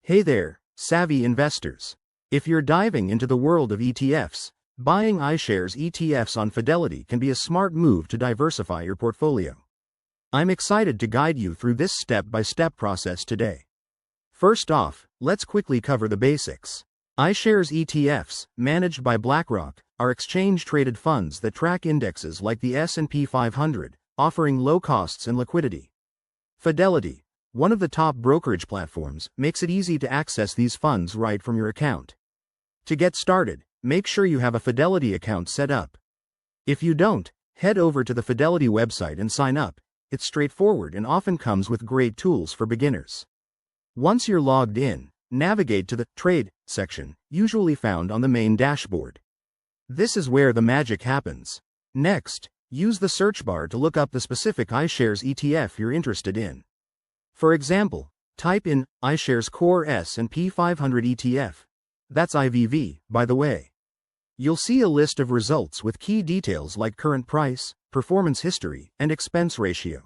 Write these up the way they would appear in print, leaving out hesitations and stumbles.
Hey there, savvy investors. If you're diving into the world of ETFs, buying iShares ETFs on Fidelity can be a smart move to diversify your portfolio. I'm excited to guide you through this step-by-step process today. First off, let's quickly cover the basics. iShares ETFs, managed by BlackRock, are exchange-traded funds that track indexes like the S&P 500, offering low costs and liquidity. Fidelity, one of the top brokerage platforms, makes it easy to access these funds right from your account. To get started, make sure you have a Fidelity account set up. If you don't, head over to the Fidelity website and sign up. It's straightforward and often comes with great tools for beginners. Once you're logged in, navigate to the Trade section, usually found on the main dashboard. This is where the magic happens. Next, use the search bar to look up the specific iShares ETF you're interested in. For example, type in iShares Core S&P 500 ETF. That's IVV, by the way. You'll see a list of results with key details like current price, performance history, and expense ratio.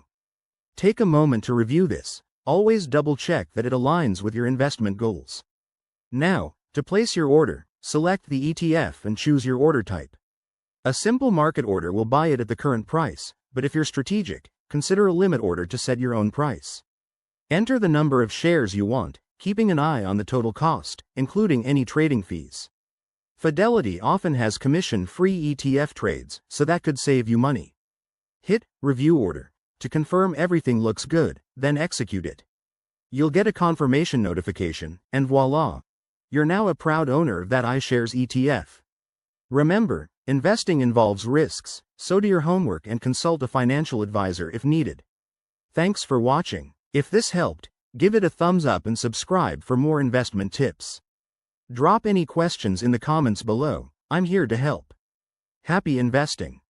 Take a moment to review this. Always double-check that it aligns with your investment goals. Now, to place your order, select the ETF and choose your order type. A simple market order will buy it at the current price, but if you're strategic, consider a limit order to set your own price. Enter the number of shares you want, keeping an eye on the total cost, including any trading fees. Fidelity often has commission-free ETF trades, so that could save you money. Hit Review Order to confirm everything looks good, then execute it. You'll get a confirmation notification, and voila! You're now a proud owner of that iShares ETF. Remember, investing involves risks, so do your homework and consult a financial advisor if needed. Thanks for watching. If this helped, give it a thumbs up and subscribe for more investment tips. Drop any questions in the comments below. I'm here to help. Happy investing!